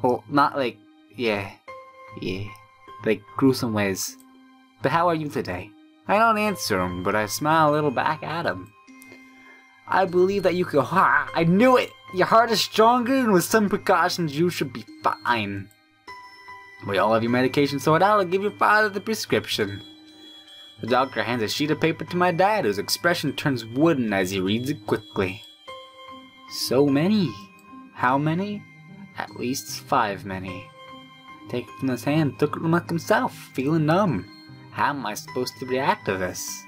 Well, not like, yeah, like gruesome ways. But how are you today? I don't answer him, but I smile a little back at him. I believe that you could. Ha! I knew it! Your heart is stronger, and with some precautions, you should be fine. We all have your medication sorted out. I'll give your father the prescription. The doctor hands a sheet of paper to my dad, whose expression turns wooden as he reads it quickly. So many. How many? At least 5 many. Take it from his hand, took it from himself, feeling numb. How am I supposed to react to this?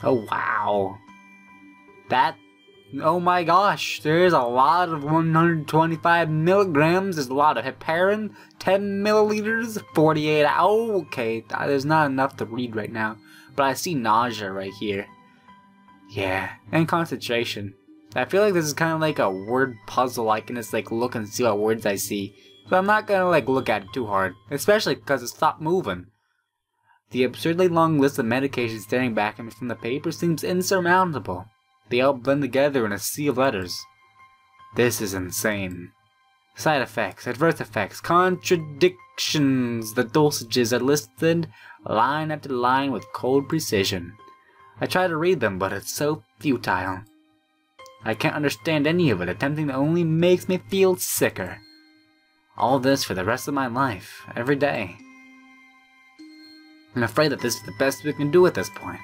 Oh wow. Oh my gosh, there's a lot of 125 milligrams, there's a lot of heparin, 10 milliliters, 48 hours. Oh, okay, there's not enough to read right now, but I see nausea right here. Yeah, and concentration. I feel like this is kind of like a word puzzle. I can just like look and see what words I see, but I'm not gonna like look at it too hard, especially because it stopped moving. The absurdly long list of medications staring back at me from the paper seems insurmountable. They all blend together in a sea of letters. This is insane. Side effects, adverse effects, contradictions. The dosages are listed line after line with cold precision. I try to read them, but it's so futile. I can't understand any of it. Attempting to only makes me feel sicker. All this for the rest of my life, every day. I'm afraid that this is the best we can do at this point.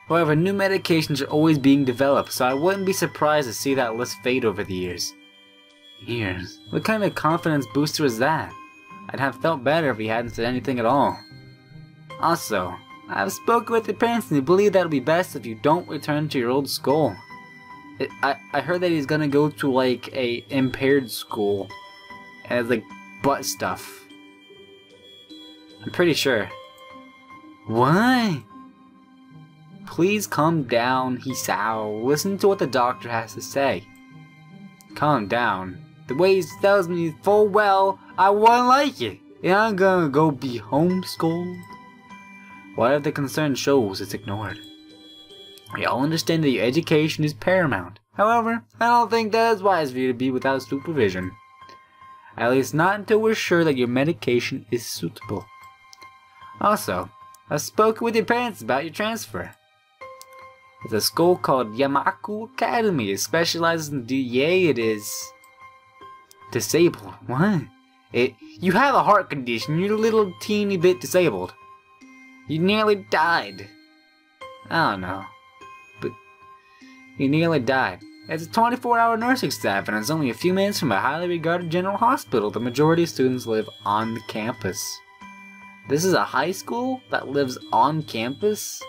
However, new medications are always being developed, so I wouldn't be surprised to see that list fade over the years. Years? What kind of confidence booster is that? I'd have felt better if he hadn't said anything at all. Also, I've spoken with your parents and they believe that it'll be best if you don't return to your old school. I heard that he's gonna go to like a impaired school, and it's like butt stuff. I'm pretty sure. What? Please calm down, Hisao. Listen to what the doctor has to say. Calm down. The way he tells me full well I wouldn't like it, and I'm gonna go be homeschooled. Whatever the concern shows, it's ignored. We all understand that your education is paramount. However, I don't think that it's wise for you to be without supervision. At least not until we're sure that your medication is suitable. Also, I've spoken with your parents about your transfer. It's a school called Yamaku Academy. It specializes in it is disabled. What? You have a heart condition. You're a little teeny bit disabled. You nearly died. I don't know. But you nearly died. It's a 24-hour nursing staff and it's only a few minutes from a highly regarded general hospital. The majority of students live on the campus. This is a high school that lives on campus?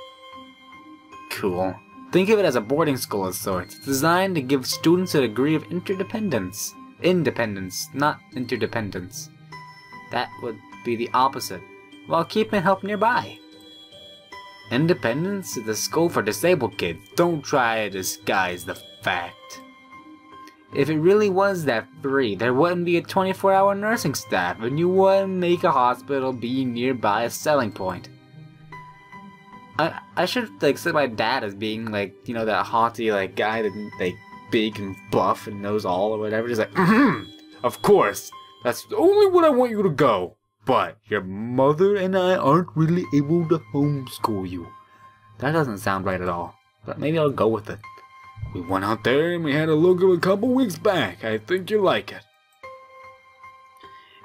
Cool. Think of it as a boarding school of sorts. It's designed to give students a degree of interdependence. Independence, not interdependence. That would be the opposite, while keeping help nearby. Independence is the school for disabled kids. Don't try to disguise the fact. If it really was that free, there wouldn't be a 24-hour nursing staff, and you wouldn't make a hospital being nearby a selling point. I should like set my dad as being like, you know, that haughty like guy that like big and buff and knows all or whatever. Just like, of course, that's the only one I want you to go. But your mother and I aren't really able to homeschool you. That doesn't sound right at all, but maybe I'll go with it. We went out there and we had a look of a couple weeks back. I think you'll like it.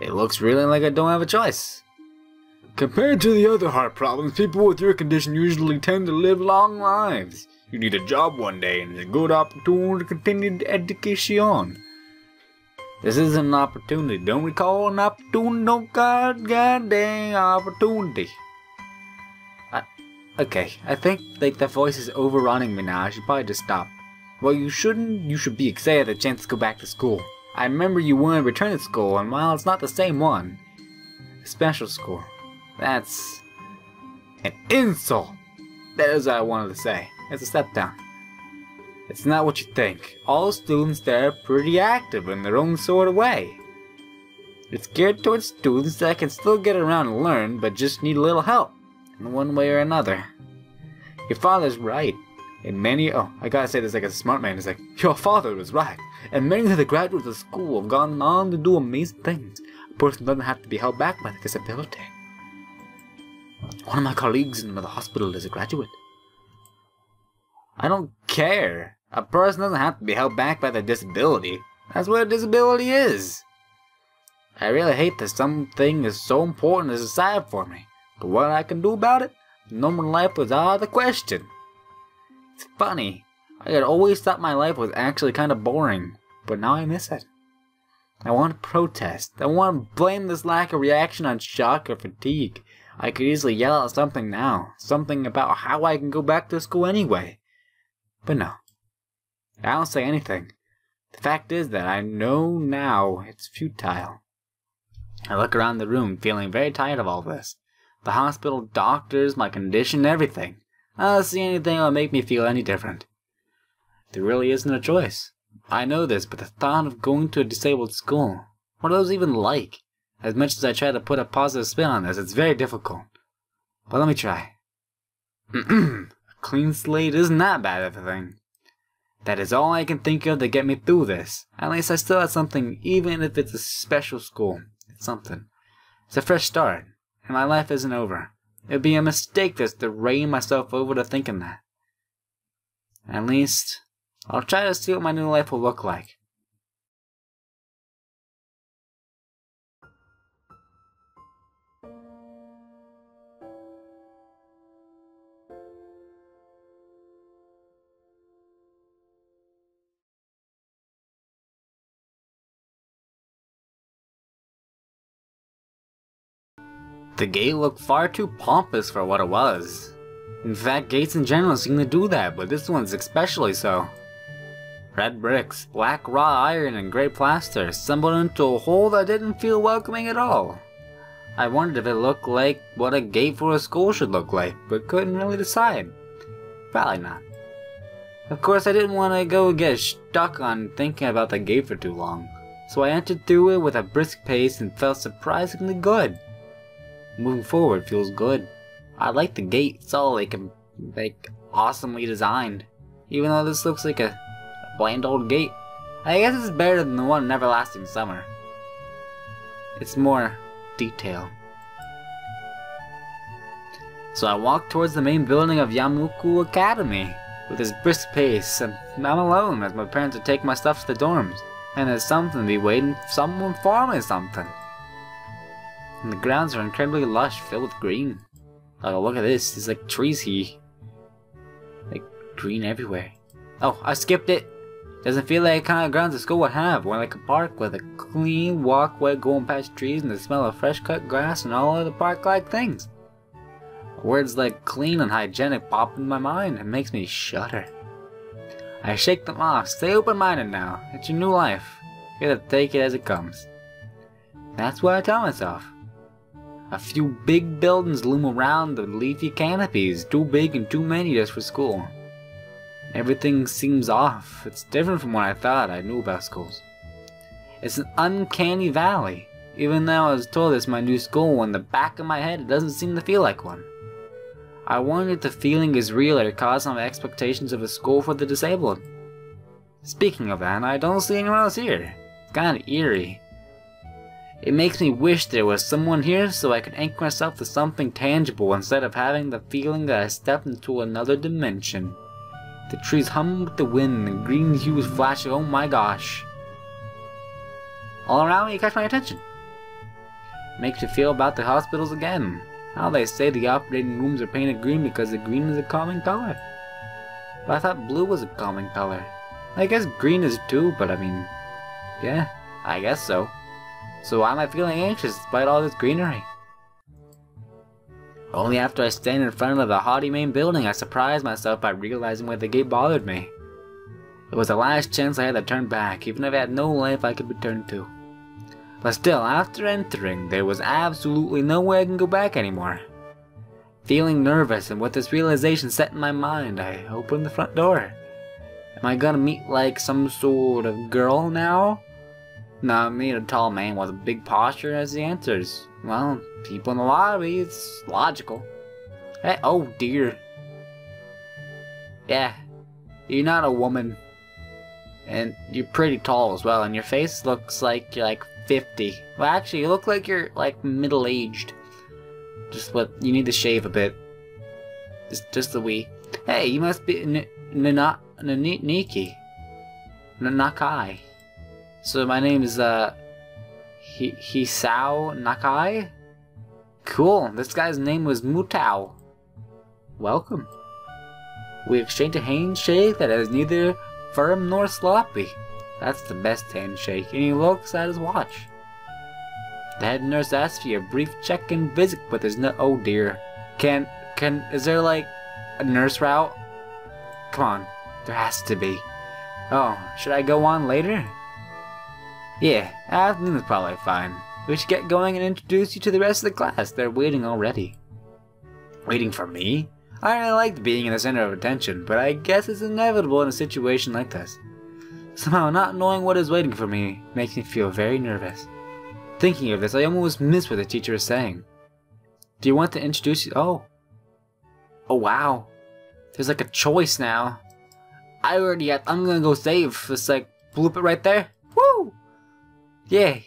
It looks really like I don't have a choice. Compared to the other heart problems, people with your condition usually tend to live long lives. You need a job one day and it's a good opportunity to continue education. This isn't an opportunity. Don't recall an opportunity. No goddamn opportunity. Okay, I think like the voice is overrunning me now. I should probably just stop. Well, you shouldn't. You should be excited at the chance to go back to school. I remember you wanted to return to school, and while it's not the same one, special school. That's an insult. That is what I wanted to say. It's a step down. It's not what you think. All students there are pretty active in their own sort of way. It's geared towards students that can still get around and learn, but just need a little help, in one way or another. Your father's right. And many, I gotta say this like a smart man, is like, your father was right. And many of the graduates of school have gone on to do amazing things. A person doesn't have to be held back by the disability. One of my colleagues in the hospital is a graduate. I don't care. A person doesn't have to be held back by their disability. That's what a disability is. I really hate that something is so important as a side for me. But what I can do about it? Normal life was out of the question. It's funny. I had always thought my life was actually kind of boring. But now I miss it. I want to protest. I want to blame this lack of reaction on shock or fatigue. I could easily yell out something now. Something about how I can go back to school anyway. But no. I don't say anything. The fact is that I know now it's futile. I look around the room feeling very tired of all this. The hospital, doctors, my condition, everything. I don't see anything that will make me feel any different. There really isn't a choice. I know this, but the thought of going to a disabled school, what are those even like? As much as I try to put a positive spin on this, it's very difficult. But let me try. A clean slate isn't that bad of a thing. That is all I can think of to get me through this. At least I still have something, even if it's a special school. It's something. It's a fresh start, and my life isn't over. It would be a mistake just to rein myself over to thinking that. At least, I'll try to see what my new life will look like. The gate looked far too pompous for what it was. In fact, gates in general seem to do that, but this one's especially so. Red bricks, black raw iron, and grey plaster assembled into a whole that didn't feel welcoming at all. I wondered if it looked like what a gate for a school should look like, but couldn't really decide. Probably not. Of course, I didn't want to go get stuck on thinking about the gate for too long, so I entered through it with a brisk pace and felt surprisingly good. Moving forward feels good. I like the gate. It's all like awesomely designed. Even though this looks like a bland old gate. I guess it's better than the one in Everlasting Summer. It's more detail. So I walked towards the main building of Yamuku Academy with this brisk pace, and I'm alone as my parents are taking my stuff to the dorms. And there's something to be waiting for someone for me something. And the grounds are incredibly lush, filled with green. Oh, look at this. There's like trees here. Like green everywhere. Oh, I skipped it. Doesn't feel like the kind of grounds a school would have. More like a park with a clean walkway going past trees and the smell of fresh cut grass and all other park-like things. Words like clean and hygienic pop in my mind. It makes me shudder. I shake them off. Stay open-minded now. It's your new life. You gotta take it as it comes. That's what I tell myself. A few big buildings loom around the leafy canopies, too big and too many just for school. Everything seems off. It's different from what I thought I knew about schools. It's an uncanny valley. Even though I was told it's my new school, in the back of my head it doesn't seem to feel like one. I wonder if the feeling is real or caused by my expectations of a school for the disabled. Speaking of that, I don't see anyone else here. It's kinda eerie. It makes me wish there was someone here so I could anchor myself to something tangible instead of having the feeling that I stepped into another dimension. The trees hum with the wind and green hues flashing, oh my gosh. All around me, you catch my attention. Makes you feel about the hospitals again. How they say the operating rooms are painted green because the green is a calming color. But I thought blue was a calming color. I guess green is too, but I mean, yeah, I guess so. So why am I feeling anxious despite all this greenery? Only after I stand in front of the haughty main building I surprised myself by realizing why the gate bothered me. It was the last chance I had to turn back, even if I had no life I could return to. But still, after entering, there was absolutely no way I can go back anymore. Feeling nervous and with this realization set in my mind, I opened the front door. Am I gonna meet like some sort of girl now? No, me a tall man with a big posture as he enters. Well, people in the lobby, it's logical. Hey, oh dear. Yeah, You're not a woman. And you're pretty tall as well, and your face looks like you're like 50. Well, actually, you look like you're like middle-aged. Just what you need to shave a bit. Just a wee. Hey, you must be Niki. Nakai. So my name is Hisao Nakai. Cool. This guy's name was Mutao. Welcome. We exchanged a handshake that is neither firm nor sloppy. That's the best handshake. And he looks at his watch. The head nurse asks for a brief check-in visit, but there's no. Oh dear. Is there like a nurse route? Come on, there has to be. Oh, should I go on later? Yeah, afternoon is probably fine. We should get going and introduce you to the rest of the class. They're waiting already. Waiting for me? I really liked being in the center of attention, but I guess it's inevitable in a situation like this. Somehow not knowing what is waiting for me makes me feel very nervous. Thinking of this, I almost missed what the teacher is saying. Do you want to introduce you? Oh. Oh wow. There's like a choice now. I'm gonna go save. It's like, bloop it right there. Woo! Yeah.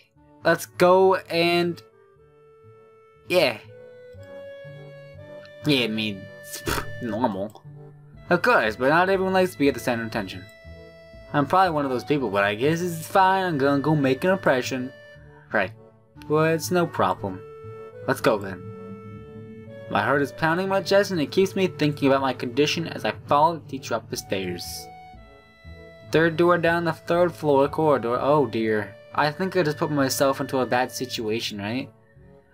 Let's go and... Yeah. Yeah, I mean, it's normal. Of course, but not everyone likes to be at the center of attention. I'm probably one of those people, but I guess it's fine. I'm gonna go make an impression. Right. But it's no problem. Let's go then. My heart is pounding my chest and it keeps me thinking about my condition as I follow the teacher up the stairs. Third door down the third floor corridor. Oh dear. I think I just put myself into a bad situation, right?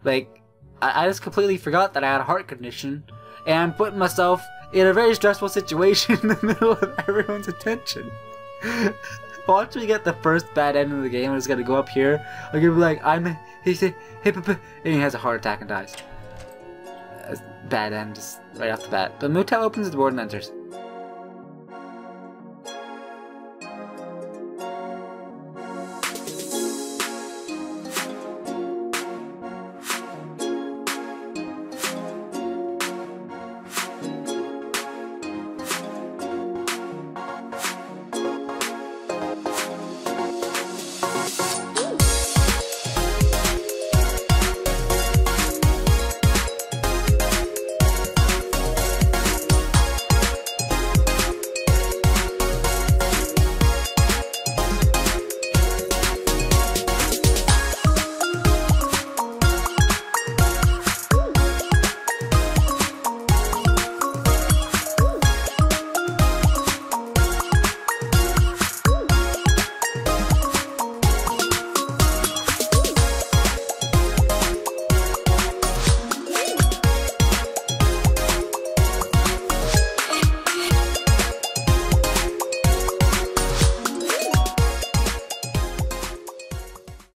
Like, I just completely forgot that I had a heart condition, and I'm putting myself in a very stressful situation in the middle of everyone's attention. Watch me get the first bad end of the game. I'm just gonna go up here. I'm gonna be like, he said, and he has a heart attack and dies. Bad end, just right off the bat. But Mutao opens the door and enters.